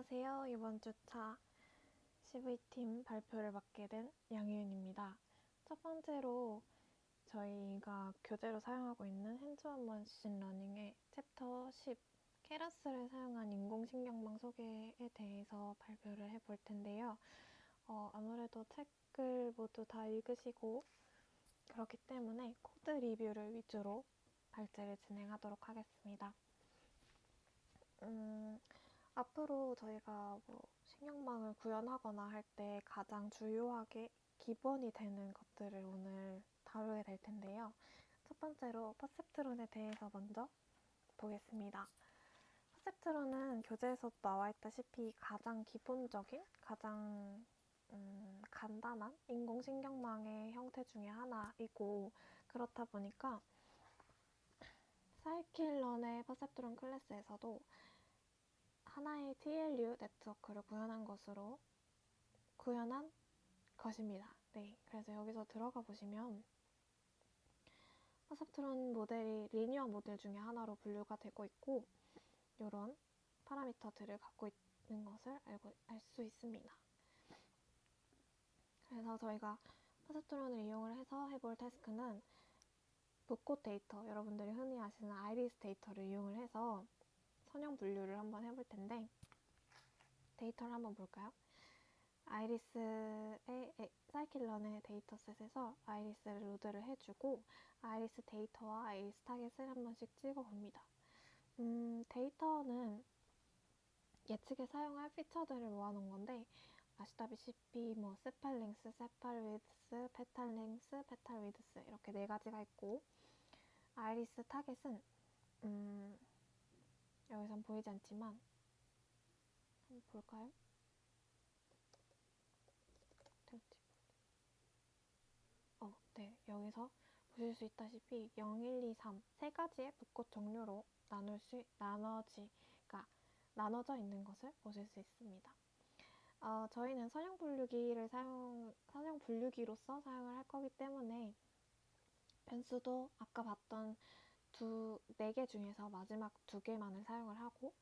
안녕하세요. 이번 주차 CV팀 발표를 맡게 된 양희윤입니다. 첫 번째로 저희가 교재로 사용하고 있는 핸즈온 머신러닝의 챕터 10 케라스를 사용한 인공신경망 소개에 대해서 발표를 해볼 텐데요. 아무래도 책을 모두 다 읽으시고 그렇기 때문에 코드 리뷰를 위주로 발제를 진행하도록 하겠습니다. 앞으로 저희가 신경망을 구현하거나 할 때 가장 주요하게 기본이 되는 것들을 오늘 다루게 될 텐데요. 첫 번째로 퍼셉트론에 대해서 먼저 보겠습니다. 퍼셉트론은 교재에서도 나와 있다시피 가장 기본적인, 가장 간단한 인공신경망의 형태 중에 하나이고, 그렇다 보니까 사이킬런의 퍼셉트론 클래스에서도 하나의 TLU 네트워크를 구현한 것입니다. 네, 그래서 여기서 들어가 보시면 퍼셉트론 모델이 리니어 모델 중에 하나로 분류가 되고 있고 이런 파라미터들을 갖고 있는 것을 알 수 있습니다. 그래서 저희가 퍼셉트론을 이용을 해서 해볼 태스크는 붓꽃 데이터, 여러분들이 흔히 아시는 아이리스 데이터를 이용을 해서 선형 분류를 한번 해볼 텐데 데이터를 한번 볼까요? 아이리스의 사이킬런의 데이터셋에서 아이리스를 로드를 해주고 아이리스 데이터와 아이리스 타겟을 한 번씩 찍어봅니다. 데이터는 예측에 사용할 피처들을 모아놓은 건데 아시다시피 세팔 랭스, 세팔 위드스, 페탈 랭스, 페탈 위드스 이렇게 네 가지가 있고 아이리스 타겟은 여기선 보이지 않지만 한번 볼까요? 네, 여기서 보실 수 있다시피 0, 1, 2, 3 세 가지의 붓꽃 종류로 나눠져 있는 것을 보실 수 있습니다. 저희는 선형 분류기로서 사용을 할 거기 때문에 변수도 아까 봤던 4개 중에서 마지막 2개만을 사용을 하고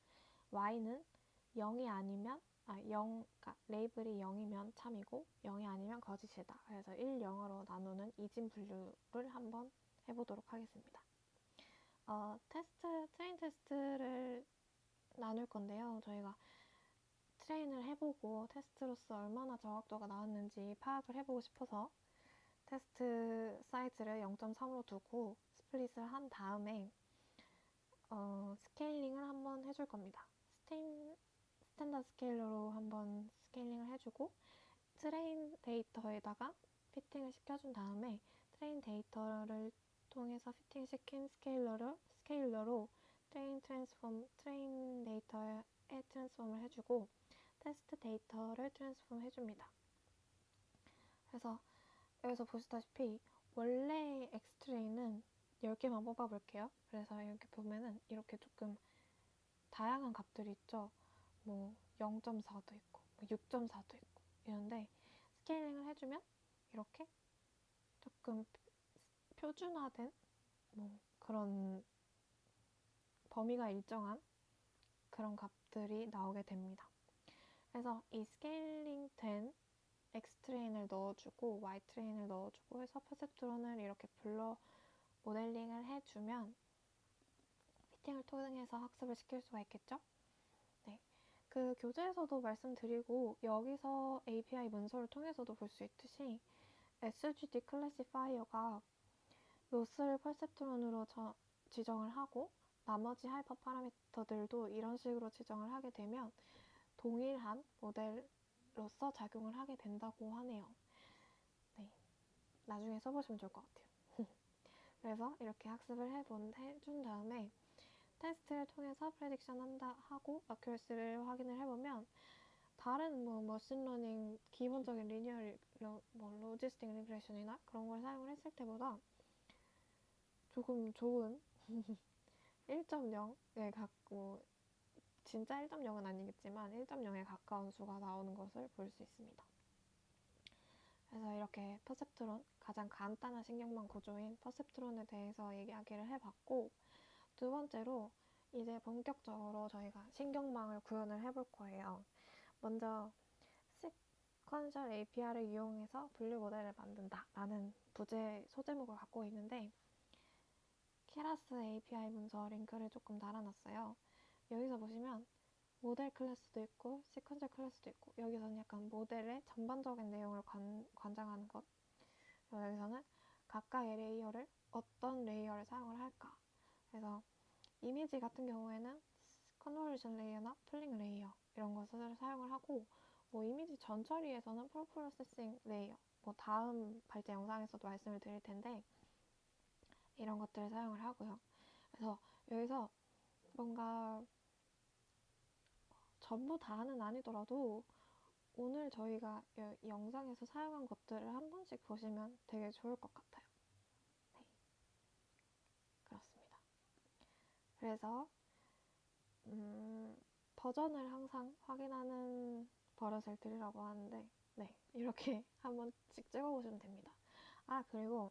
y는 0이 아니면 그러니까 레이블이 0이면 참이고 0이 아니면 거짓이다. 그래서 1, 0으로 나누는 이진 분류를 한번 해보도록 하겠습니다. 트레인 테스트를 나눌 건데요. 저희가 트레인을 해보고 테스트로서 얼마나 정확도가 나왔는지 파악을 해보고 싶어서 테스트 사이즈를 0.3으로 두고 스플릿을 한 다음에 스케일링을 한번 해줄 겁니다. 스탠다드 스케일러로 한번 스케일링을 해주고 트레인 데이터에다가 피팅을 시켜준 다음에 트레인 데이터를 통해서 피팅시킨 스케일러로 트레인 데이터에 트랜스폼을 해주고 테스트 데이터를 트랜스폼 해줍니다. 그래서 여기서 보시다시피 원래 엑스트레이는 10개만 뽑아볼게요. 그래서 이렇게 보면은 이렇게 조금 다양한 값들이 있죠. 0.4도 있고 6.4도 있고 이런데 스케일링을 해주면 이렇게 조금 표준화된 그런 범위가 일정한 그런 값들이 나오게 됩니다. 그래서 이 스케일링 된 X트레인을 넣어주고 Y트레인을 넣어주고 해서 퍼셉트론을 이렇게 불러 모델링을 해주면 피팅을 통해서 학습을 시킬 수가 있겠죠? 네. 그 교재에서도 말씀드리고 여기서 API 문서를 통해서도 볼 수 있듯이 SGD 클래시파이어가 로스를 퍼셉트론으로 지정을 하고 나머지 하이퍼 파라미터들도 이런 식으로 지정을 하게 되면 동일한 모델로서 작용을 하게 된다고 하네요. 네, 나중에 써보시면 좋을 것 같아요. 그래서 이렇게 학습을 해준 다음에 테스트를 통해서 프레딕션 하고 어큐러시를 확인을 해보면 다른 머신러닝 기본적인 리니어 로지스틱 리그레션이나 그런 걸 사용을 했을 때보다 조금 좋은 1.0에 갖고 진짜 1.0은 아니겠지만 1.0에 가까운 수가 나오는 것을 볼 수 있습니다. 그래서 이렇게 퍼셉트론, 가장 간단한 신경망 구조인 퍼셉트론에 대해서 이야기를 해봤고 두 번째로 이제 본격적으로 저희가 신경망을 구현을 해볼 거예요. 먼저 시퀀셜 API를 이용해서 분류 모델을 만든다 라는 부제 소제목을 갖고 있는데, 케라스 API 문서 링크를 조금 달아놨어요. 여기서 보시면 모델 클래스도 있고 시퀀셜 클래스도 있고, 여기서는 약간 모델의 전반적인 내용을 관장하는 것, 여기서는 각각의 레이어를 어떤 레이어를 사용을 할까. 그래서 이미지 같은 경우에는 컨버루션 레이어나 플링 레이어 이런 것을 사용을 하고, 이미지 전처리에서는 프로세싱 레이어, 다음 발제 영상에서도 말씀을 드릴 텐데 이런 것들을 사용을 하고요. 그래서 여기서 뭔가 전부 다는 아니더라도 오늘 저희가 영상에서 사용한 것들을 한 번씩 보시면 되게 좋을 것 같아요. 네, 그렇습니다. 그래서 버전을 항상 확인하는 버릇을 들이라고 하는데, 네, 이렇게 한 번씩 찍어보시면 됩니다. 그리고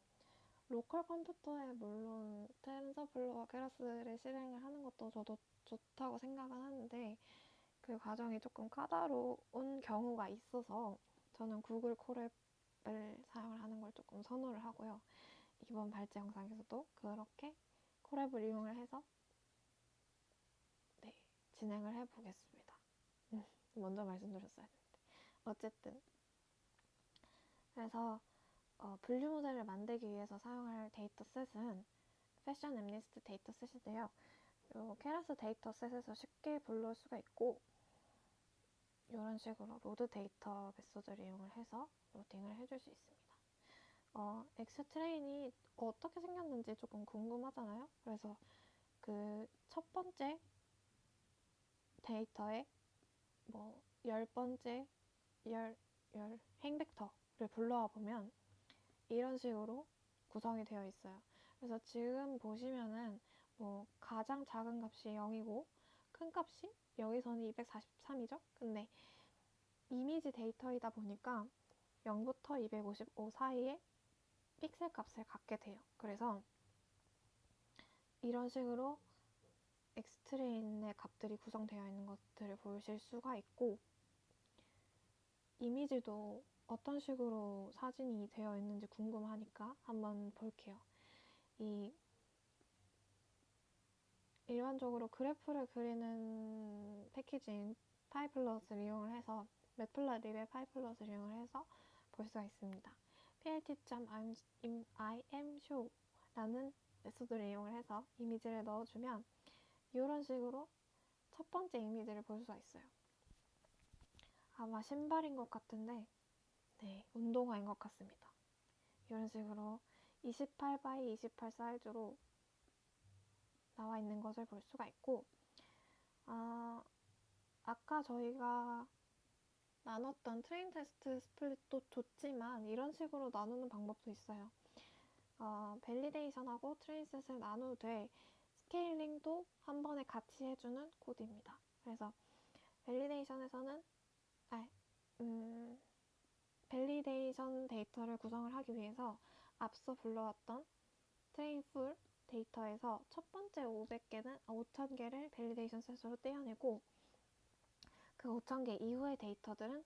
로컬 컴퓨터에 물론 텐서플로와 케라스를 실행을 하는 것도 저도 좋다고 생각은 하는데, 그 과정이 조금 까다로운 경우가 있어서 저는 구글 콜앱을 사용을 하는 걸 조금 선호를 하고요. 이번 발제 영상에서도 그렇게 콜앱을 이용을 해서 진행을 해보겠습니다. 먼저 말씀드렸어야 했는데. 어쨌든 그래서 분류 모델을 만들기 위해서 사용할 데이터셋은 패션 엠리스트 데이터셋인데요. 케라스 데이터셋에서 쉽게 불러올 수가 있고, 이런 식으로 로드 데이터 메소드를 이용을 해서 로딩을 해줄 수 있습니다. 엑스트레인이 어떻게 생겼는지 조금 궁금하잖아요. 그래서 그 첫 번째 데이터에 10번째 행벡터를 불러와 보면 이런 식으로 구성이 되어 있어요. 그래서 지금 보시면은 가장 작은 값이 0이고 큰 값이 여기서는 243이죠. 근데 이미지 데이터이다 보니까 0부터 255 사이에 픽셀 값을 갖게 돼요. 그래서 이런 식으로 엑스트레인의 값들이 구성되어 있는 것들을 보실 수가 있고, 이미지도 어떤 식으로 사진이 되어 있는지 궁금하니까 한번 볼게요. 일반적으로 그래프를 그리는 패키지인 파이플럿을 이용을 해서, 매플라립의 파이플럿을 이용을 해서 볼 수가 있습니다. plt.imshow라는 메소드를 이용을 해서 이미지를 넣어주면 이런 식으로 첫 번째 이미지를 볼 수가 있어요. 아마 신발인 것 같은데, 네, 운동화인 것 같습니다. 이런 식으로 28x28 사이즈로 나와 있는 것을 볼 수가 있고, 아까 저희가 나눴던 트레인 테스트 스플릿도 좋지만 이런 식으로 나누는 방법도 있어요. 밸리데이션하고 트레인셋을 나누되 스케일링도 한 번에 같이 해주는 코드입니다. 그래서 밸리데이션에서는 밸리데이션 데이터를 구성을 하기 위해서 앞서 불러왔던 트레인 풀 데이터에서 첫 번째 5,000개를 밸리데이션 셋으로 떼어내고, 그 5,000개 이후의 데이터들은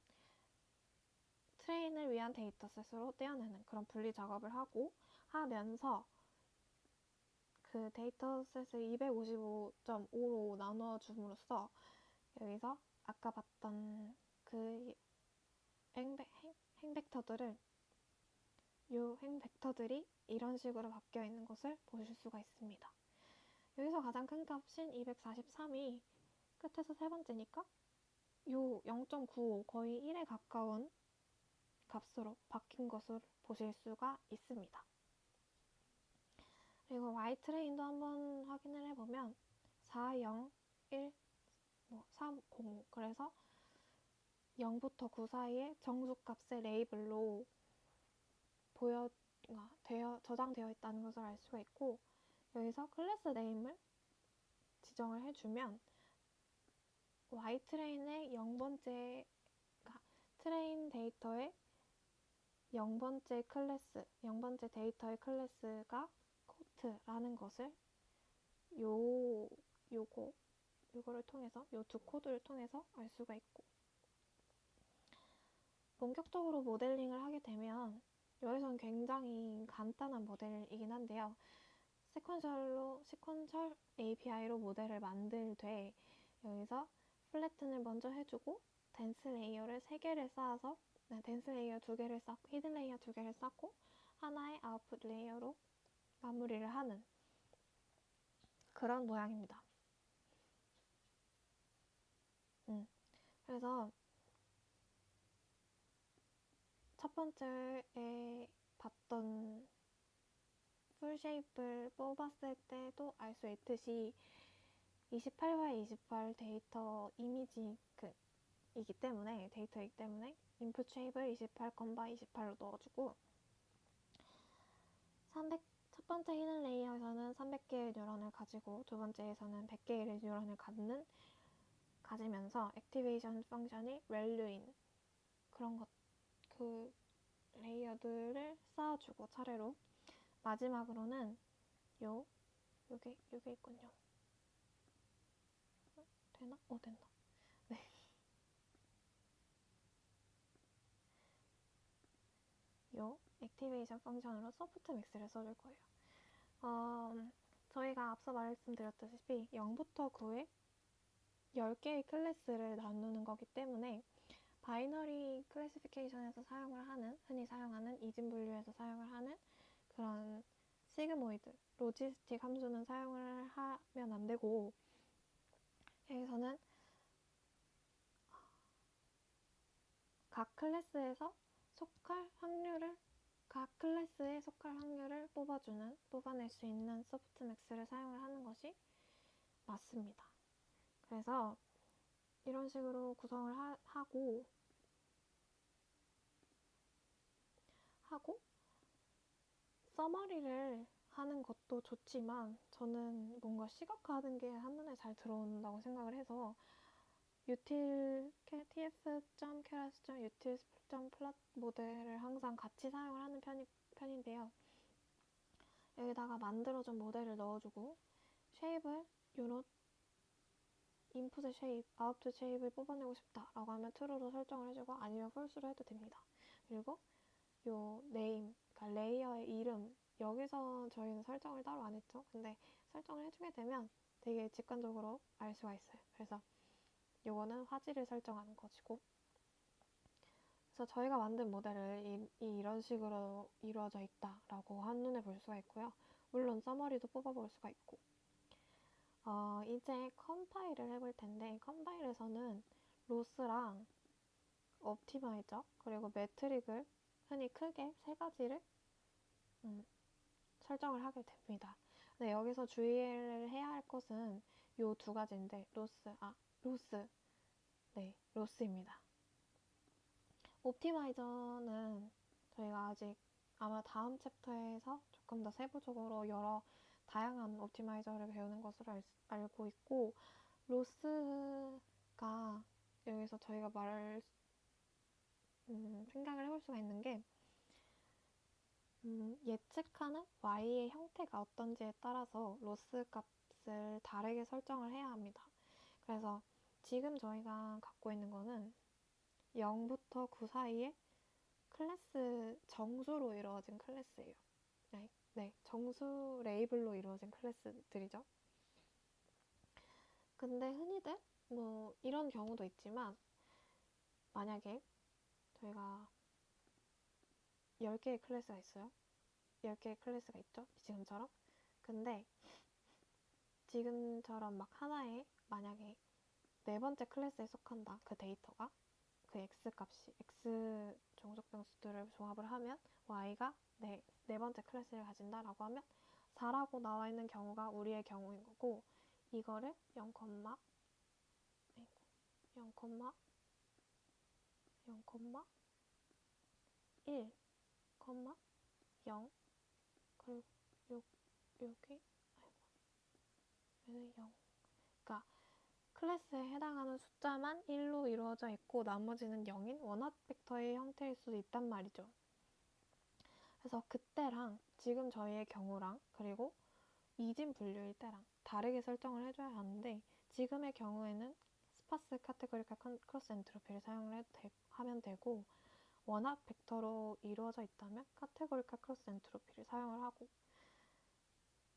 트레인을 위한 데이터셋으로 떼어내는 그런 분리 작업을 하면서 그 데이터셋을 255.5로 나눠줌으로써 여기서 아까 봤던 그 행벡터들이 이런 식으로 바뀌어 있는 것을 보실 수가 있습니다. 여기서 가장 큰 값인 243이 끝에서 세 번째니까 요 0.95 거의 1에 가까운 값으로 바뀐 것을 보실 수가 있습니다. 그리고 Y트레인도 한번 확인을 해보면 4, 0, 1, 3, 0, 그래서 0부터 9 사이에 정수값의 레이블로 저장되어 있다는 것을 알 수가 있고, 여기서 클래스 네임을 지정을 해주면 Y트레인의 0번째, 트레인 데이터의 0번째 클래스, 0번째 데이터의 클래스가 코트라는 것을 요 요거를 통해서 요 두 코드를 통해서 알 수가 있고, 본격적으로 모델링을 하게 되면 여기서는 굉장히 간단한 모델이긴 한데요. 시퀀셜 API로 모델을 만들되 여기서 플래튼을 먼저 해주고 덴스 레이어를 3개를 쌓아서 덴스 레이어 2개를 쌓고 히든 레이어 2개를 쌓고 하나의 아웃풋 레이어로 마무리를 하는 그런 모양입니다. 그래서 첫 번째에 봤던 풀 쉐입을 뽑았을 때도 알 수 있듯이 28x28 데이터 이미지이기 때문에 데이터이기 때문에 인풋 쉐입을 28:28로 넣어주고 첫 번째 히든 레이어에서는 300개의 뉴런을 가지고 두 번째에서는 100개의 뉴런을 가지면서 액티베이션 펑션이 밸류인 그 레이어들을 쌓아주고 차례로 마지막으로는 요게 있군요. 되나? 된다. 네. 요 액티베이션 펑션으로 소프트 맥스를 써줄 거예요. 저희가 앞서 말씀드렸다시피 0부터 9에 10개의 클래스를 나누는 거기 때문에 바이너리 클래시피케이션에서 흔히 사용하는 이진 분류에서 사용을 하는 그런 시그모이드, 로지스틱 함수는 사용을 하면 안 되고, 여기서는 각 클래스의 속할 확률을 뽑아낼 수 있는 소프트맥스를 사용을 하는 것이 맞습니다. 그래서 이런 식으로 구성을 하고 서머리를 하는 것도 좋지만 저는 뭔가 시각화하는 게 한눈에 잘 들어온다고 생각을 해서 tf.keras.utils.plot 모델을 항상 같이 사용을 하는 편인데요. 여기다가 만들어준 모델을 넣어주고 쉐입을 인풋의 쉐입, 아웃풋 쉐입을 뽑아내고 싶다라고 하면 true로 설정을 해주고 아니면 false로 해도 됩니다. 그리고 요 네임, 그러니까 레이어의 이름, 여기서 저희는 설정을 따로 안 했죠. 근데 설정을 해주게 되면 되게 직관적으로 알 수가 있어요. 그래서 요거는 화질을 설정하는 것이고, 그래서 저희가 만든 모델을 이런 식으로 이루어져 있다라고 한눈에 볼 수가 있고요. 물론 서머리도 뽑아볼 수가 있고, 이제 컴파일을 해볼 텐데 컴파일에서는 로스랑 옵티마이저 그리고 매트릭을 흔히 크게 3가지를 설정을 하게 됩니다. 네, 여기서 주의를 해야 할 것은 요 2가지인데 로스입니다. 옵티마이저는 저희가 아직 아마 다음 챕터에서 조금 더 세부적으로 여러 다양한 옵티마이저를 배우는 것으로 알고 있고, 로스가 여기서 저희가 생각을 해볼 수가 있는 게 예측하는 y의 형태가 어떤지에 따라서 로스 값을 다르게 설정을 해야 합니다. 그래서 지금 저희가 갖고 있는 거는 0부터 9 사이에 클래스 정수로 이루어진 클래스예요. 네, 정수 레이블로 이루어진 클래스들이죠. 근데 흔히들 뭐 이런 경우도 있지만 만약에 저희가 10개의 클래스가 있어요. 10개의 클래스가 있죠. 지금처럼. 근데 지금처럼 막 하나에 만약에 4번째 클래스에 속한다. 그 데이터가 그 x 종속 변수들을 조합을 하면 y가 네 번째 클래스를 가진다라고 하면 4라고 나와 있는 경우가 우리의 경우인 거고, 이거를 0, 1, 영 그리고 여기 얘는 0. 그러니까 클래스에 해당하는 숫자만 1로 이루어져 있고 나머지는 0인 원합 벡터의 형태일 수도 있단 말이죠. 그래서 그때랑 지금 저희의 경우랑 그리고 이진 분류일 때랑 다르게 설정을 해줘야 하는데 지금의 경우에는 스파스 카테고리칼 크로스 엔트로피를 하면 되고 워낙 벡터로 이루어져 있다면 카테고리칼 크로스 엔트로피를 사용을 하고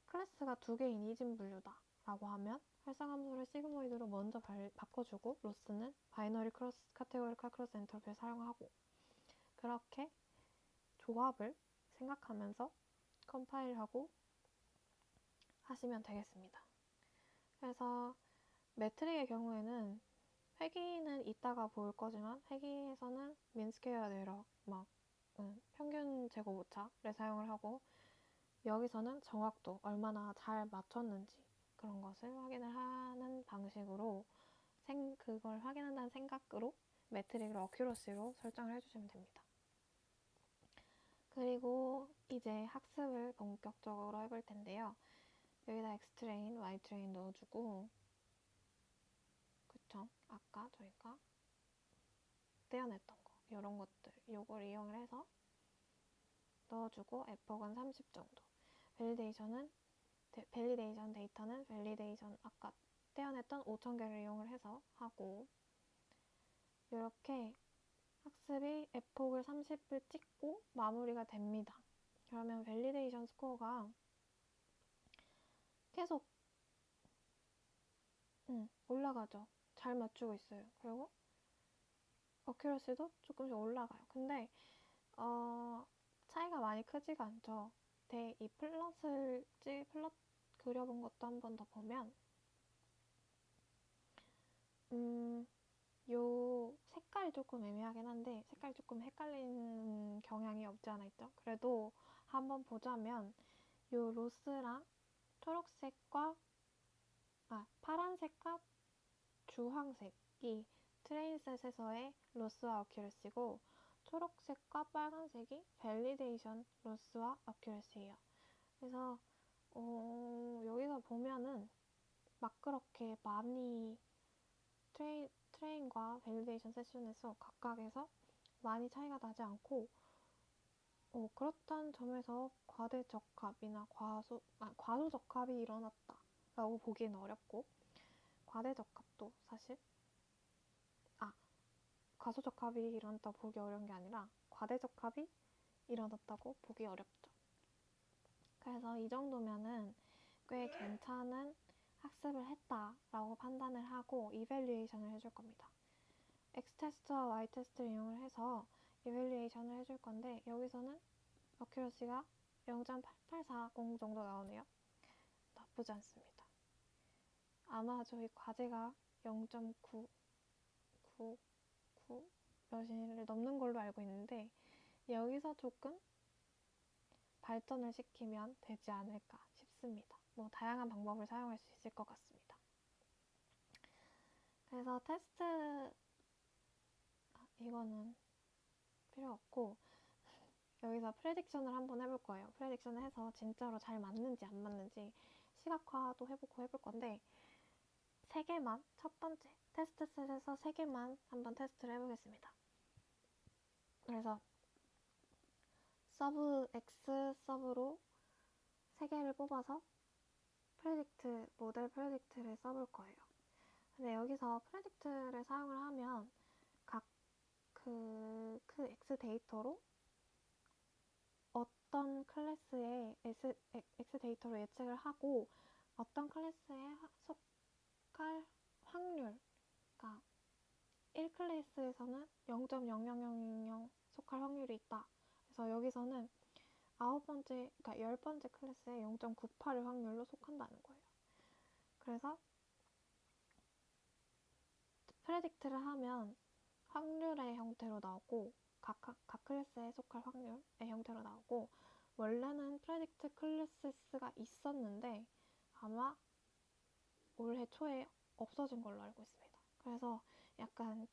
클래스가 2개인 이진 분류다 라고 하면 활성함수를 시그모이드로 먼저 바꿔주고 로스는 바이너리 카테고리칼 크로스 엔트로피를 사용하고 그렇게 조합을 생각하면서 컴파일하고 하시면 되겠습니다. 그래서 매트릭의 경우에는 회귀는 이따가 볼 거지만 회귀에서는 민스퀘어 에러 평균 제곱 오차를 사용을 하고 여기서는 정확도 얼마나 잘 맞췄는지 그런 것을 확인을 하는 방식으로 그걸 확인한다는 생각으로 매트릭을 어큐러시로 설정을 해주시면 됩니다. 그리고 이제 학습을 본격적으로 해볼 텐데요. 여기다 X트레인, Y트레인 넣어주고 그쵸? 아까 저희가 떼어냈던 거 이런 것들 요걸 이용을 해서 넣어주고 Fok은 30 정도 밸리데이션 데이터는 밸리데이션 아까 떼어냈던 5000개를 이용을 해서 하고 이렇게 학습이 Fok을 30을 찍고 마무리가 됩니다. 그러면 밸리데이션 스코어가 계속 올라가죠. 잘 맞추고 있어요. 그리고 어큐러시도 조금씩 올라가요. 근데 차이가 많이 크지가 않죠. 이 플롯 그려본 것도 한 번 더 보면 요 색깔이 조금 애매하긴 한데 색깔이 조금 헷갈리는 경향이 없지 않아 있죠. 그래도 한번 보자면 요 로스랑 초록색과 파란색과 주황색이 트레인셋에서의 로스와 어큐러시고 초록색과 빨간색이 밸리데이션 로스와 어큐러시예요. 그래서 여기서 보면은 막 그렇게 많이 트레인과 밸리데이션 세션에서 각각에서 많이 차이가 나지 않고 그렇다는 점에서 과대적합이나 과소적합이 일어났다 라고 보기는 어렵고 과대적합도 사실 과소적합이 일어났다고 보기 어려운 게 아니라 과대적합이 일어났다고 보기 어렵죠. 그래서 이 정도면은 꽤 괜찮은 학습을 했다라고 판단을 하고 이밸류에이션을 해줄 겁니다. X테스트와 Y테스트를 이용을 해서 이밸류에이션을 해줄 건데 여기서는 어큐러시가 0.8840 정도 나오네요. 나쁘지 않습니다. 아마 저희 과제가 0.9 몇을 넘는 걸로 알고 있는데 여기서 조금 발전을 시키면 되지 않을까 싶습니다. 뭐 다양한 방법을 사용할 수 있을 것 같습니다. 그래서 테스트 이거는 필요 없고 여기서 프레딕션을 한번 해볼 거예요. 프레딕션을 해서 진짜로 잘 맞는지 안 맞는지 시각화도 해볼 건데 3개만 첫 번째 테스트 셋에서 3개만 한번 테스트를 해보겠습니다. 그래서 서브 X 서브로 3개를 뽑아서 모델 프레딕트를 써볼 거예요. 근데 여기서 프레딕트를 사용을 하면 각 그 X 데이터로 어떤 클래스의 X 데이터로 예측을 하고 어떤 클래스에 속할 확률, 그러니까 1클래스에서는 0.00000 속할 확률이 있다. 그래서 여기서는 10번째 클래스에 0.98의 확률로 속한다는 거예요. 그래서 프레딕트를 하면 확률의 형태로 나오고 각 클래스에 속할 확률의 형태로 나오고 원래는 프레딕트 클래스가 있었는데 아마 올해 초에 없어진 걸로 알고 있습니다. 그래서 약간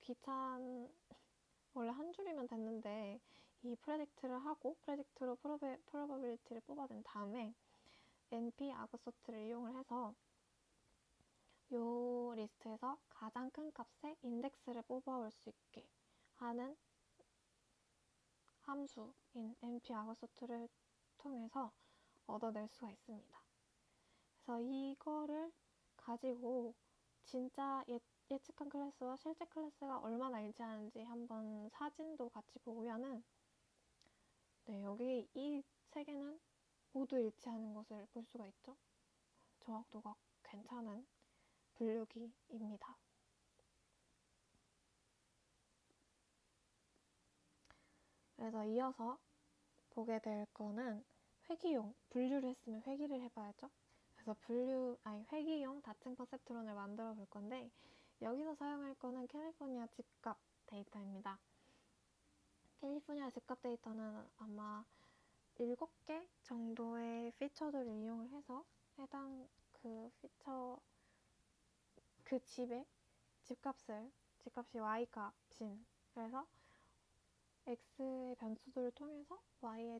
원래 한 줄이면 됐는데 이 프레딕트를 하고 프레딕트로 프로바빌리티를 뽑아낸 다음에 NP 아그소트를 이용을 해서 요 리스트에서 가장 큰 값의 인덱스를 뽑아올 수 있게 하는 함수인 NP 아그소트를 통해서 얻어낼 수가 있습니다. 그래서 이거를 가지고 진짜 예측한 클래스와 실제 클래스가 얼마나 일치하는지 한번 사진도 같이 보면은 네, 여기 이 세 개는 모두 일치하는 것을 볼 수가 있죠. 정확도가 괜찮은 분류기입니다. 그래서 이어서 보게 될 거는 회귀용, 분류를 했으면 회귀를 해봐야죠. 그래서 회귀용 다층 퍼셉트론을 만들어 볼 건데 여기서 사용할 거는 캘리포니아 집값 데이터입니다. 캘리포니아 집값 데이터는 아마 7개 정도의 피처들을 이용을 해서 해당 그 피처 그 집의 집값이 y값인 그래서 x의 변수들을 통해서 y인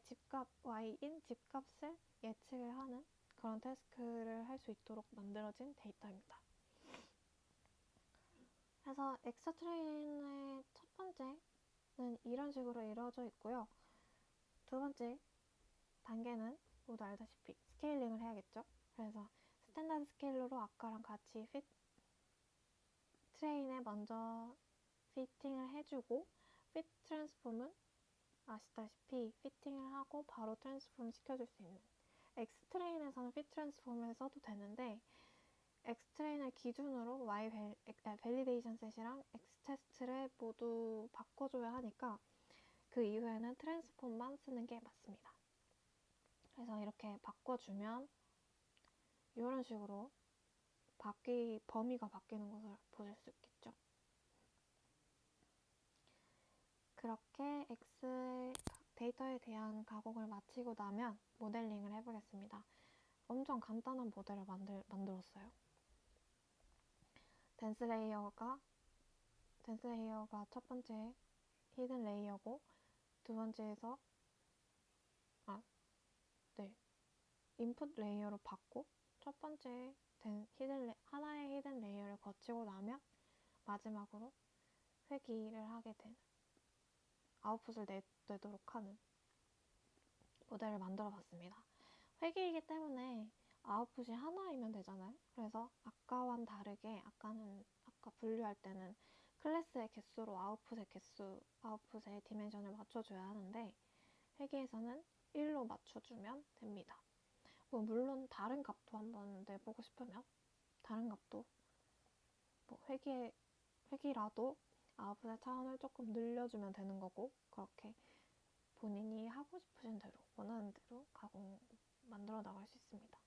집값을 예측을 하는 그런 태스크를 할 수 있도록 만들어진 데이터입니다. 그래서 엑스 트레인의 첫 번째는 이런 식으로 이루어져 있고요. 두 번째 단계는 모두 알다시피 스케일링을 해야겠죠. 그래서 스탠다드 스케일러로 아까랑 같이 트레인에 먼저 피팅을 해주고 핏 트랜스폼은 아시다시피 피팅을 하고 바로 트랜스폼 시켜줄 수 있는 X트레인에서는 핏 트랜스폼을 써도 되는데 X트레인을 기준으로 밸리데이션 셋이랑 X테스트를 모두 바꿔줘야 하니까 그 이후에는 트랜스폼만 쓰는 게 맞습니다. 그래서 이렇게 바꿔주면 이런 식으로 범위가 바뀌는 것을 보실 수 있겠죠. 그렇게 X의 데이터에 대한 가공을 마치고 나면 모델링을 해보겠습니다. 엄청 간단한 모델을 만들었어요. 덴스 레이어가 첫 번째 히든 레이어고 두 번째에서 인풋 레이어로 받고 첫 번째 하나의 히든 레이어를 거치고 나면 마지막으로 회귀를 하게 되는 아웃풋을 내도록 하는 모델을 만들어 봤습니다. 회귀이기 때문에 아웃풋이 하나이면 되잖아요. 그래서 아까와는 다르게 아까 분류할 때는 클래스의 개수로 아웃풋의 디멘션을 맞춰줘야 하는데 회귀에서는 1로 맞춰주면 됩니다. 물론 다른 값도 한번 내보고 싶으면 다른 값도 회귀라도 아웃풋의 차원을 조금 늘려주면 되는 거고 그렇게 본인이 하고 싶으신 대로 원하는 대로 가공 만들어 나갈 수 있습니다.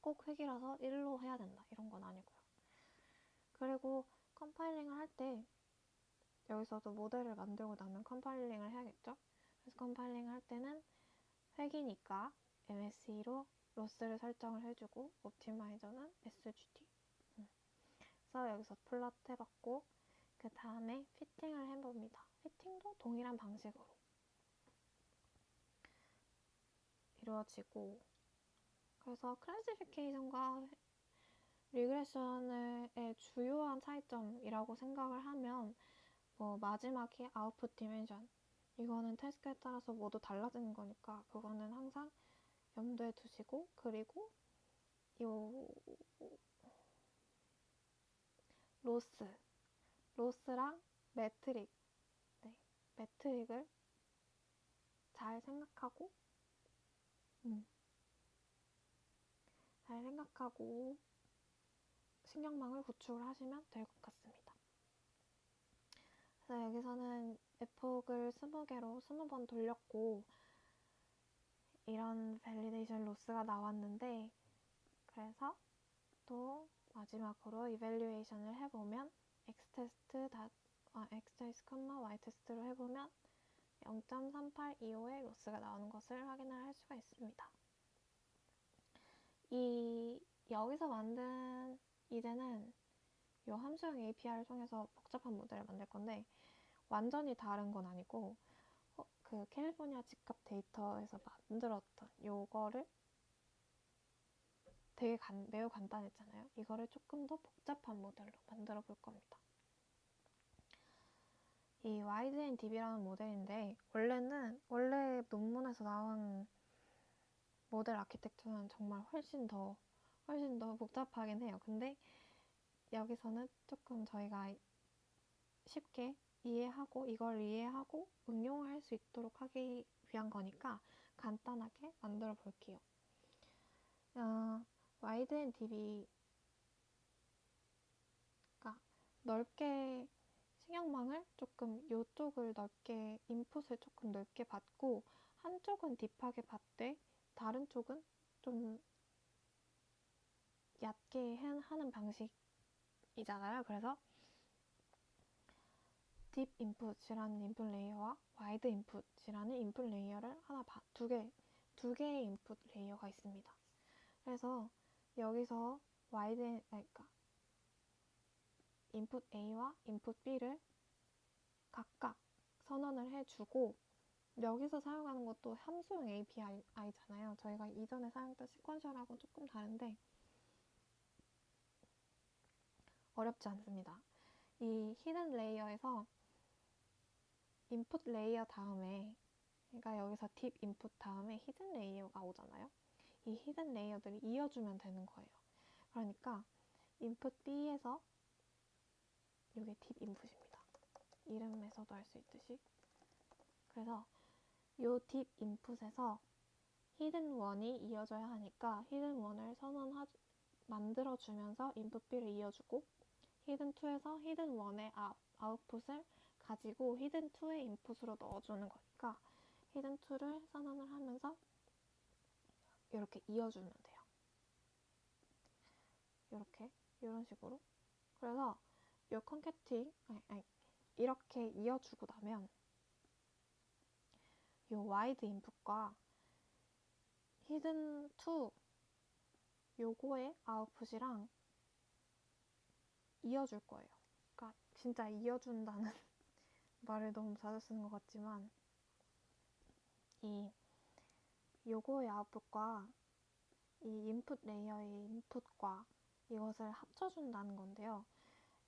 꼭 회귀라서 1로 해야 된다 이런 건 아니고요. 그리고 컴파일링을 할 때 여기서도 모델을 만들고 나면 컴파일링을 해야겠죠. 그래서 컴파일링을 할 때는 회귀니까 MSE로 로스를 설정을 해주고 옵티마이저는 SGD. 그래서 여기서 플롯 해봤고 그 다음에 피팅을 해봅니다. 피팅도 동일한 방식으로 이루어지고 그래서 클래시피케이션과 리그레션의 주요한 차이점이라고 생각을 하면 마지막에 아웃풋 디멘션 이거는 태스크에 따라서 모두 달라지는 거니까 그거는 항상 염두에 두시고 그리고 요 로스랑 매트릭을 잘 생각하고 신경망을 구축을 하시면 될 것 같습니다. 그래서 여기서는 에폭을 20개로 20번 돌렸고 이런 밸리데이션 로스가 나왔는데 그래서 또 마지막으로 이밸류에이션을 해보면 x테스트, y테스트로 해보면 0.3825의 로스가 나오는 것을 확인을 할 수가 있습니다. 여기서 만든 이제는 이 함수형 API를 통해서 복잡한 모델을 만들 건데 완전히 다른 건 아니고 그 캘리포니아 집값 데이터에서 만들었던 요거를 되게 매우 간단했잖아요. 이거를 조금 더 복잡한 모델로 만들어 볼 겁니다. 이 YDNDB라는 모델인데 원래 논문에서 나온 모델 아키텍처는 정말 훨씬 더 복잡하긴 해요. 근데 여기서는 조금 저희가 쉽게 이해하고 이걸 이해하고 응용을 할 수 있도록 하기 위한 거니까 간단하게 만들어 볼게요. 와이드 앤 딥이 넓게 신경망을 조금 이쪽을 넓게 인풋을 조금 넓게 받고 한쪽은 딥하게 받되 다른 쪽은 좀 얕게 하는 방식이잖아요. 그래서 딥 인풋이라는 인풋 레이어와 와이드 인풋이라는 인풋 레이어를 두 개의 인풋 레이어가 있습니다. 그래서 여기서 그러니까 인풋 A와 인풋 B를 각각 선언을 해주고 여기서 사용하는 것도 함수형 API잖아요. 저희가 이전에 사용했던 시퀀셜하고 조금 다른데 어렵지 않습니다. 이 히든 레이어에서 인풋 레이어 다음에 그러니까 여기서 딥 인풋 다음에 히든 레이어가 오잖아요. 이 히든 레이어들이 이어주면 되는 거예요. 그러니까 인풋 B에서 이게 딥 인풋입니다. 이름에서도 알 수 있듯이 그래서 요 딥 인풋에서 히든 1이 이어져야 하니까 히든 1을 만들어주면서 인풋 B를 이어주고 히든 2에서 히든 1의 아웃풋을 가지고 히든 2의 인풋으로 넣어주는 거니까 히든 2를 선언을 하면서 이렇게 이어주면 돼요. 이런 식으로. 그래서 요 컨캐팅 이렇게 이어주고 나면 요 와이드 인풋과 히든 2 요거의 아웃풋이랑 이어줄 거예요. 그러니까 진짜 이어준다는 말을 너무 자주 쓰는 것 같지만 요거의 아웃풋과 이 인풋 레이어의 인풋과 이것을 합쳐준다는 건데요.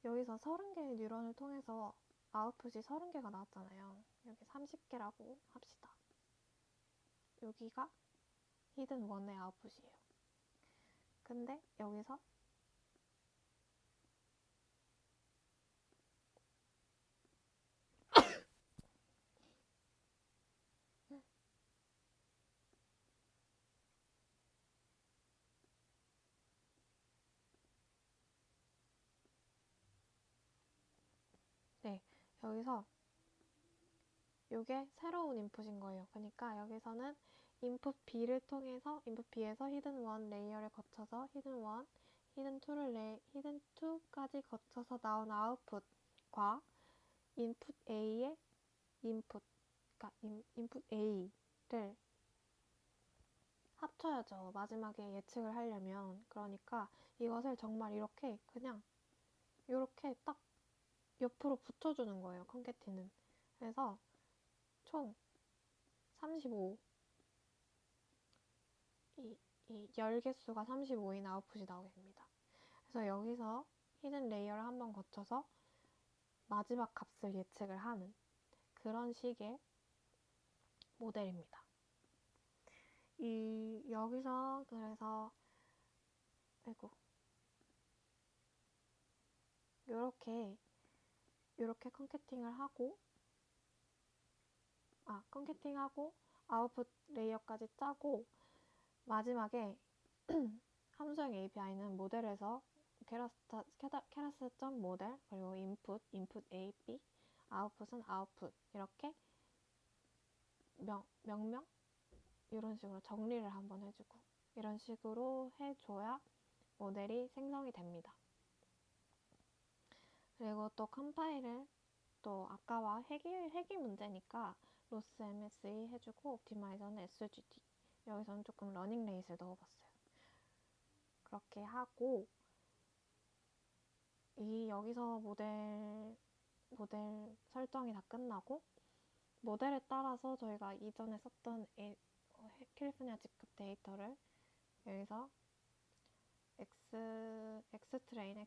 여기서 30개의 뉴런을 통해서 아웃풋이 30개가 나왔잖아요. 여기 30개라고 합시다. 여기가 히든 1의 아웃풋이에요. 근데 여기서 여기서 요게 새로운 인풋인 거예요. 그러니까 여기서는 인풋 B를 통해서 인풋 B에서 히든 1 레이어를 거쳐서 히든 1, 히든 2까지 거쳐서 나온 아웃풋과 인풋 A의 그러니까 인풋 A를 합쳐야죠. 마지막에 예측을 하려면. 그러니까 이것을 정말 이렇게 딱 옆으로 붙여주는 거예요. 컨캐티는. 그래서 총 35, 이 10개수가 35인 아웃풋이 나오게 됩니다. 그래서 여기서 히든 레이어를 한번 거쳐서 마지막 값을 예측을 하는 그런 식의 모델입니다. 여기서 그래서 요렇게 컨캐팅하고 아웃풋 레이어까지 짜고 마지막에 함수형 API는 모델에서 keras.model 그리고 input A, B, 아웃풋은 output 이렇게 명명 이런 식으로 정리를 한번 해주고 이런 식으로 해줘야 모델이 생성이 됩니다. 그리고 또 컴파일을 또 아까와 회귀 문제니까 로스 MSE 해주고 옵티마이저는 SGT 여기서는 조금 러닝 레이스를 넣어봤어요. 그렇게 하고 여기서 모델 설정이 다 끝나고 모델에 따라서 저희가 이전에 썼던 캘리포니아 직급 데이터를 여기서 X트레인,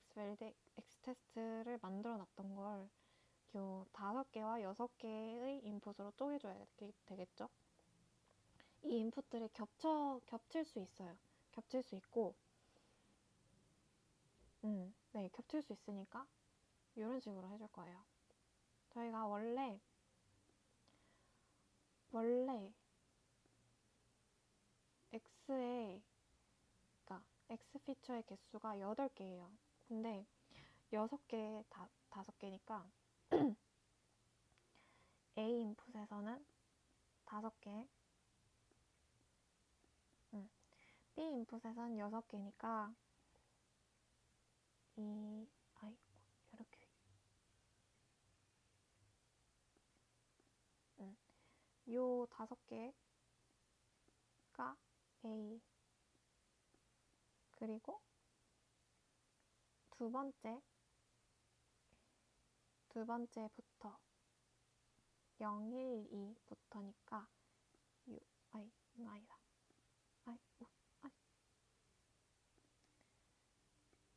X테스트를 만들어 놨던 걸 요 5개와 6개의 인풋으로 쪼개줘야 되겠죠. 이 인풋들이 겹칠 수 있어요. 겹칠 수 있고, 네, 겹칠 수 있으니까 이런 식으로 해줄 거예요. 저희가 원래 X의, 그러니까 X 피처의 개수가 8개예요. 근데 6개, 5개니까 A 인풋에서는 5개, B 인풋에서는 6개니까 이렇게 요 5개가 A, 그리고 두 번째부터 0, 1, 2부터니까 이건 아니다.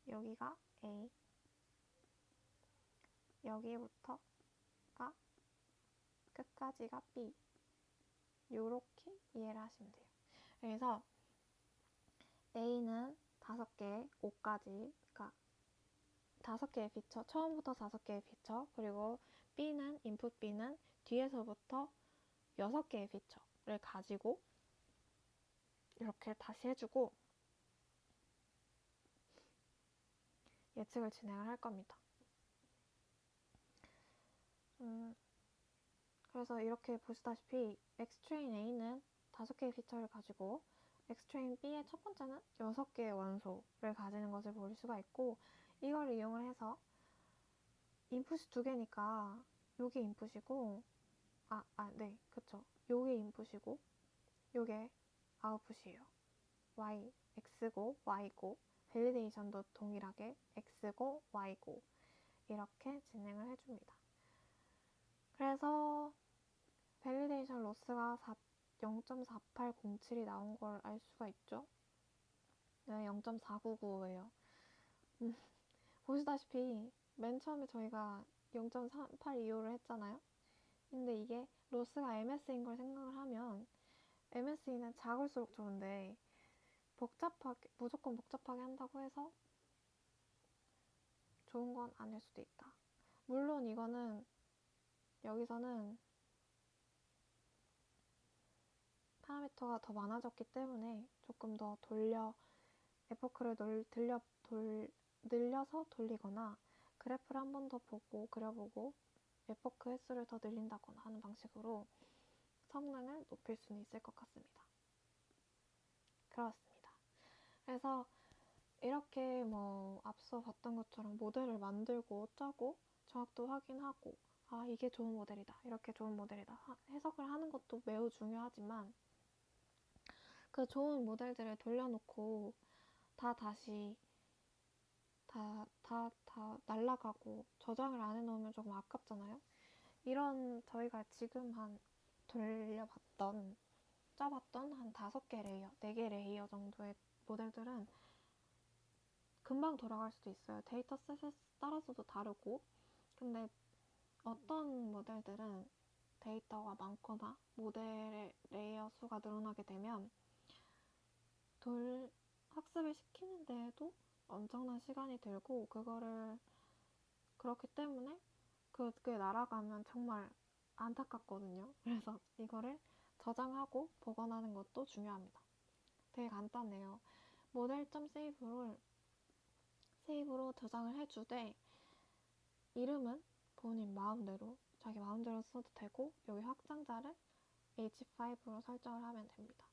여기가 A, 여기부터가 끝까지가 B. 요렇게 이해를 하시면 돼요. 그래서 A는 5개, 5까지, 그러니까 5개의 피처, 처음부터 5개의 피처, 그리고 B는, 인풋 B는 뒤에서부터 6개의 피처를 가지고 이렇게 다시 해주고 예측을 진행을 할 겁니다. 그래서 이렇게 보시다시피 X트레인 A는 5개의 피처를 가지고 X트레인 B의 첫 번째는 6개의 원소를 가지는 것을 볼 수가 있고, 이걸 이용을 해서 인풋이 2개니까 요게 인풋이고, 네, 그쵸. 요게 인풋이고 요게 아웃풋이에요. Y, X고 Y고, 밸리데이션도 동일하게 X고 Y고 이렇게 진행을 해줍니다. 그래서 밸리데이션 로스가 0.4807이 나온 걸 알 수가 있죠. 네, 0.499예요. 보시다시피 맨 처음에 저희가 0.3825를 했잖아요. 근데 이게 로스가 MS인 걸 생각을 하면 MS는 작을수록 좋은데 무조건 복잡하게 한다고 해서 좋은 건 아닐 수도 있다. 물론 이거는 여기서는 파라미터가 더 많아졌기 때문에 조금 더 에포크를 늘려서 돌리거나 그래프를 한 번 더 보고 그려보고 에포크 횟수를 더 늘린다거나 하는 방식으로 성능을 높일 수는 있을 것 같습니다. 그렇습니다. 그래서 이렇게 앞서 봤던 것처럼 모델을 만들고 짜고 정확도 확인하고 이게 좋은 모델이다, 이렇게 좋은 모델이다 해석을 하는 것도 매우 중요하지만, 그 좋은 모델들을 돌려놓고 다시 날라가고 저장을 안 해놓으면 조금 아깝잖아요. 이런 저희가 지금 짜봤던 한 5개 레이어, 4개 레이어 정도의 모델들은 금방 돌아갈 수도 있어요. 데이터셋에 따라서도 다르고. 근데 어떤 모델들은 데이터가 많거나 모델의 레이어 수가 늘어나게 되면 학습을 시키는 데에도 엄청난 시간이 들고, 그렇기 때문에 그게 날아가면 정말 안타깝거든요. 그래서 이거를 저장하고 복원하는 것도 중요합니다. 되게 간단해요. 세이브로 저장을 해주되, 이름은 본인 마음대로 자기 마음대로 써도 되고, 여기 확장자를 H5로 설정을 하면 됩니다.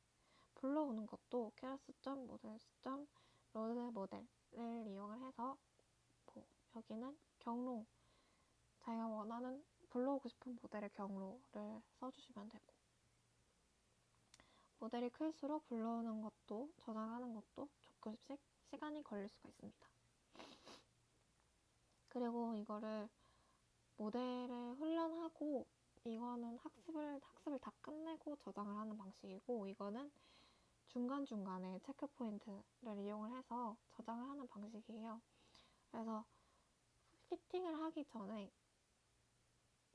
불러오는 것도 keras.models.loadModel을 이용을 해서 여기는 경로, 자기가 원하는 불러오고 싶은 모델의 경로를 써주시면 되고, 모델이 클수록 불러오는 것도 저장하는 것도 조금씩 시간이 걸릴 수가 있습니다. 그리고 이거를 모델을 훈련하고, 이거는 학습을 다 끝내고 저장을 하는 방식이고, 이거는 중간중간에 체크 포인트를 이용을 해서 저장을 하는 방식이에요. 그래서 피팅을 하기 전에,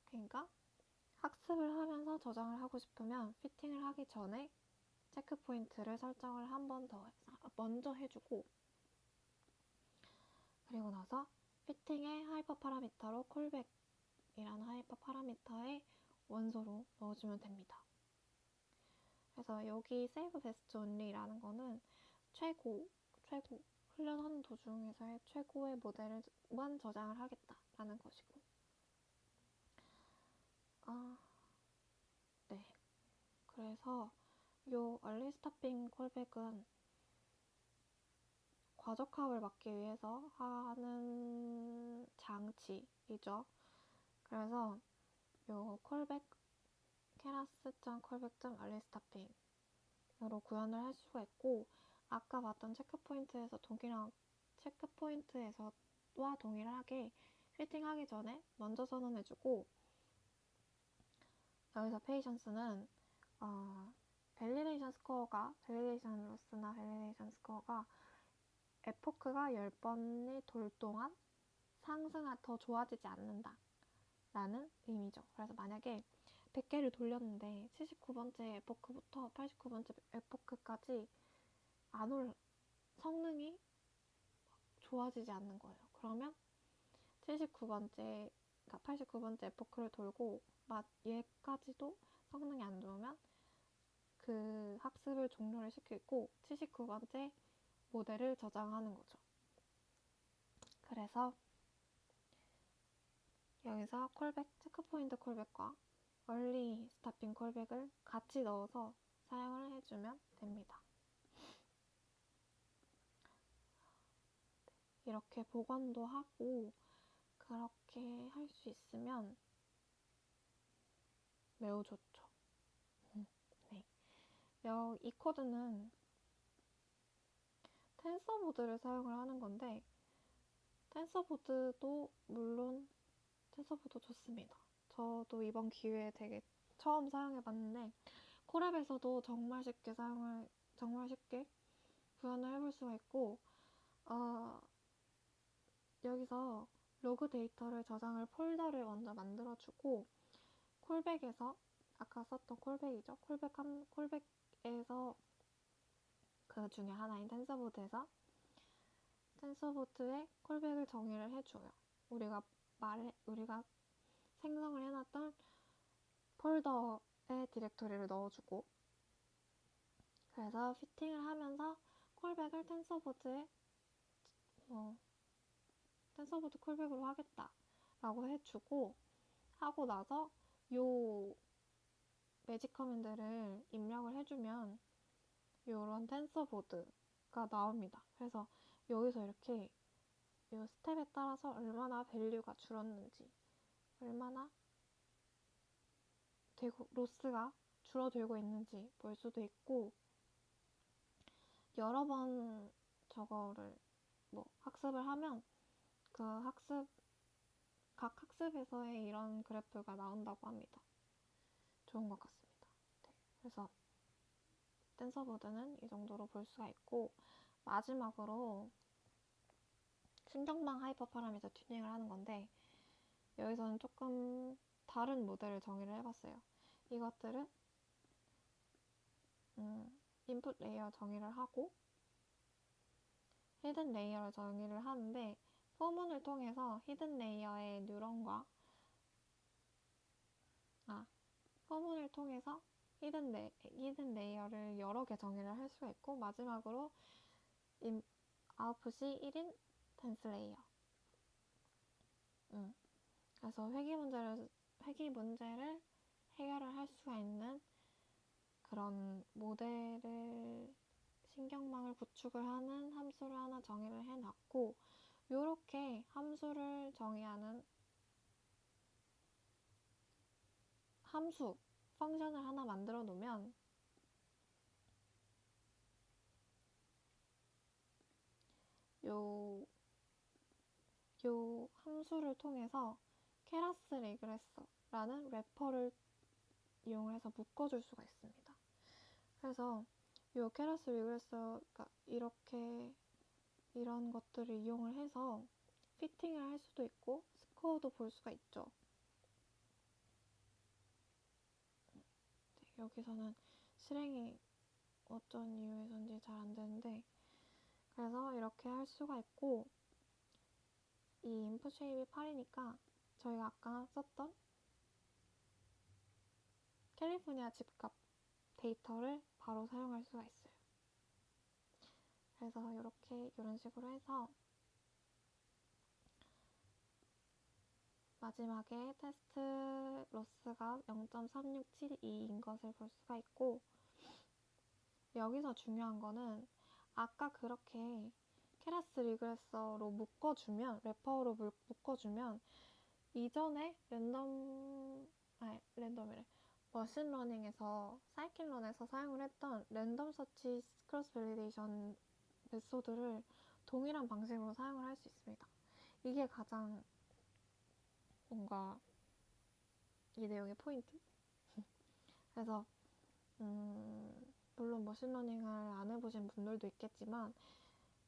그러니까 학습을 하면서 저장을 하고 싶으면 피팅을 하기 전에 체크 포인트를 설정을 한 번 더 먼저 해주고, 그리고 나서 피팅의 하이퍼 파라미터로 콜백이라는 하이퍼 파라미터의 원소로 넣어주면 됩니다. 그래서 여기 save best only라는 거는 최고 훈련하는 도중에서의 최고의 모델만 저장을 하겠다라는 것이고, 네. 그래서 요 early stopping 콜백은 과적합을 막기 위해서 하는 장치이죠. 그래서 요 콜백 keras.callback.early stopping으로 구현을 할 수가 있고, 아까 봤던 체크포인트에서와 동일하게 피팅하기 전에 먼저 선언해주고, 여기서 patience는 밸리데이션 로스나 밸리데이션 스코어가 에포크가 10번이 돌 동안 더 좋아지지 않는다 라는 의미죠. 그래서 만약에 100개를 돌렸는데 79번째 에포크부터 89번째 에포크까지 성능이 좋아지지 않는 거예요. 그러면 89번째 에포크를 돌고 얘까지도 성능이 안 좋으면 그 학습을 종료를 시키고 79번째 모델을 저장하는 거죠. 그래서 여기서 체크포인트 콜백과 early stopping 콜백을 같이 넣어서 사용을 해주면 됩니다. 이렇게 복원도 하고 그렇게 할 수 있으면 매우 좋죠. 네. 이 코드는 텐서보드를 사용을 하는 건데, 텐서보드 좋습니다. 저도 이번 기회에 되게 처음 사용해봤는데, 콜앱에서도 정말 쉽게 구현을 해볼 수가 있고, 여기서 로그 데이터를 저장할 폴더를 먼저 만들어주고, 콜백에서 아까 썼던 콜백이죠. 콜백에서 그 중에 하나인 텐서보드에 콜백을 정의를 해줘요. 우리가 생성을 해놨던 폴더에 디렉토리를 넣어주고, 그래서 피팅을 하면서 콜백을 텐서보드 콜백으로 하겠다라고 해주고, 하고 나서 요 매직 커맨드를 입력을 해주면 요런 텐서보드가 나옵니다. 그래서 여기서 이렇게 요 스텝에 따라서 얼마나 밸류가 줄었는지, 얼마나 로스가 줄어들고 있는지 볼 수도 있고, 여러 번 저거를 학습을 하면 각 학습에서의 이런 그래프가 나온다고 합니다. 좋은 것 같습니다. 네, 그래서 텐서보드는 이 정도로 볼 수가 있고, 마지막으로 신경망 하이퍼 파라미터 튜닝을 하는 건데, 여기서는 조금 다른 모델을 정의를 해봤어요. 이것들은 인풋 레이어 정의를 하고 히든 레이어를 정의를 하는데, 포문을 통해서 히든 레이어의 뉴런과 포문을 통해서 히든 레이어를 여러 개 정의를 할 수가 있고, 마지막으로 아웃풋이 1인 댄스 레이어. 그래서 회귀 문제를 해결을 할 수가 있는 그런 모델을, 신경망을 구축을 하는 함수를 하나 정의를 해놨고, 요렇게 함수를 정의하는 펑션을 하나 만들어 놓으면 요 함수를 통해서 케라스 리그레서라는 래퍼를 이용해서 묶어줄 수가 있습니다. 그래서 요 케라스 리그레서가 이런 것들을 이용을 해서 피팅을 할 수도 있고 스코어도 볼 수가 있죠. 네, 여기서는 실행이 어쩐 이유에서인지 잘 안 되는데, 그래서 이렇게 할 수가 있고, 이 인풋 쉐입이 8이니까 저희가 아까 썼던 캘리포니아 집값 데이터를 바로 사용할 수가 있어요. 그래서 이런 식으로 해서 마지막에 테스트 로스가 0.3672인 것을 볼 수가 있고, 여기서 중요한 거는 아까 그렇게 케라스 리그레서로 묶어주면, 래퍼로 묶어주면 이전에 랜덤이래. 머신러닝에서 사이클런에서 사용을 했던 랜덤 서치 크로스 밸리데이션 메소드를 동일한 방식으로 사용을 할 수 있습니다. 이게 가장 뭔가 이 내용의 포인트? 그래서 물론 머신러닝을 안 해보신 분들도 있겠지만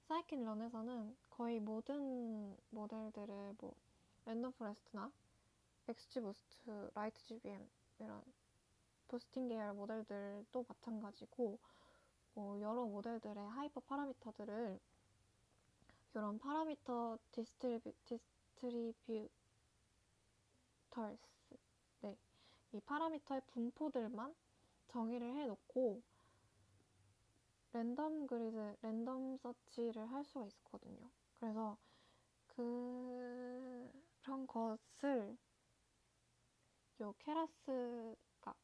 사이클런에서는 거의 모든 모델들을 뭐 랜덤 포레스트나 XGBoost, 라이트GBM 이런 부스팅 계열 모델들도 마찬가지고 여러 모델들의 하이퍼 파라미터들을 이런 파라미터 디스트리뷰터스, 네, 이 파라미터의 분포들만 정의를 해놓고 랜덤 그리드, 랜덤 서치를 할 수가 있었거든요. 그래서 그런 것을 요 케라스가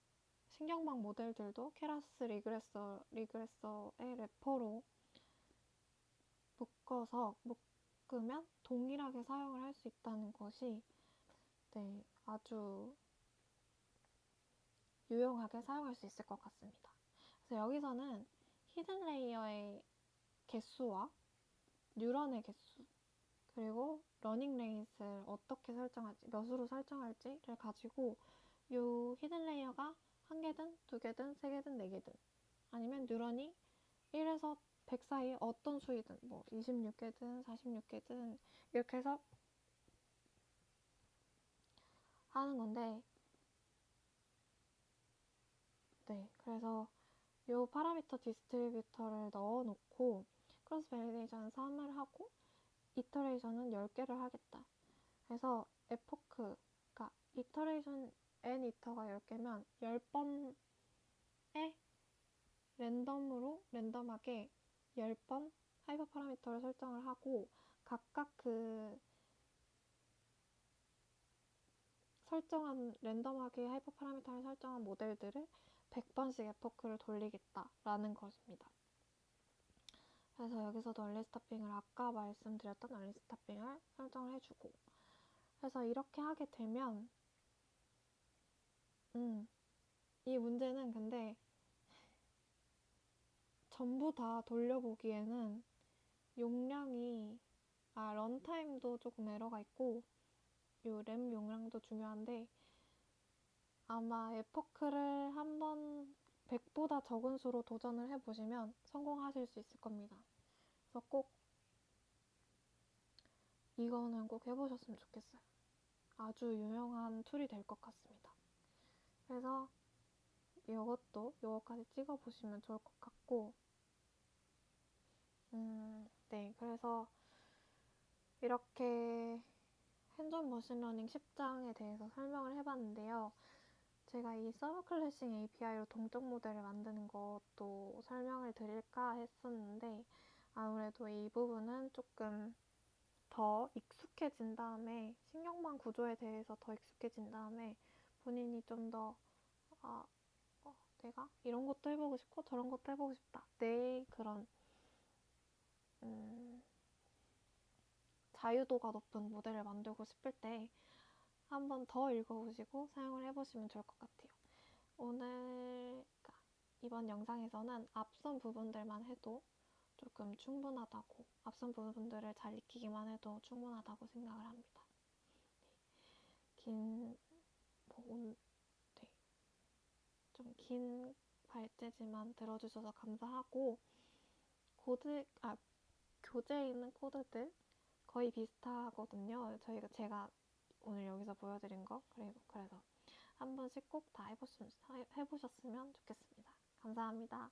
신경망 모델들도 케라스 리그레서의 래퍼로 묶으면 동일하게 사용을 할 수 있다는 것이 네, 아주 유용하게 사용할 수 있을 것 같습니다. 그래서 여기서는 히든 레이어의 개수와 뉴런의 개수 그리고 러닝 레이스를 어떻게 설정할지, 몇으로 설정할지를 가지고 이 히든 레이어가 1개든 2개든 3개든 4개든 아니면 뉴런이 1에서 100 사이에 어떤 수이든 뭐 26개든 46개든 이렇게 해서 하는 건데 네, 그래서 이 파라미터 디스트리뷰터를 넣어놓고 크로스 밸리데이션 3을 하고 이터레이션은 10개를 하겠다. 그래서 에포크가 이터레이션 n 이터가 10개면 10번에 랜덤하게 10번 하이퍼 파라미터를 설정을 하고 각각 그 설정한 랜덤하게 하이퍼 파라미터를 설정한 모델들을 100번씩 에포크를 돌리겠다라는 것입니다. 그래서 여기서도 얼리스타핑을 아까 말씀드렸던 얼리스타핑을 설정을 해주고 그래서 이렇게 하게 되면 이 문제는 근데 전부 다 돌려보기에는 용량이 런타임도 조금 에러가 있고 요 램 용량도 중요한데 아마 에포크를 한번 100보다 적은 수로 도전을 해보시면 성공하실 수 있을 겁니다. 그래서 꼭 이거는 꼭 해보셨으면 좋겠어요. 아주 유용한 툴이 될 것 같습니다. 그래서 요거까지 찍어보시면 좋을 것 같고 네, 그래서 이렇게 핸즈온 머신러닝 10장에 대해서 설명을 해봤는데요. 제가 이 서버 클래싱 API로 동적 모델을 만드는 것도 설명을 드릴까 했었는데 아무래도 이 부분은 조금 더 익숙해진 다음에 신경망 구조에 대해서 더 익숙해진 다음에 본인이 좀 더 내가 이런 것도 해보고 싶고 저런 것도 해보고 싶다. 내 그런 자유도가 높은 모델을 만들고 싶을 때 한 번 더 읽어보시고 사용을 해보시면 좋을 것 같아요. 이번 영상에서는 앞선 부분들만 해도 조금 충분하다고, 앞선 부분들을 잘 익히기만 해도 충분하다고 생각을 합니다. 네. 좀 긴 발제지만 들어주셔서 감사하고, 교재에 있는 코드들 거의 비슷하거든요. 제가 오늘 여기서 보여드린 거. 그래서 한 번씩 꼭 다 해보셨으면 좋겠습니다. 감사합니다.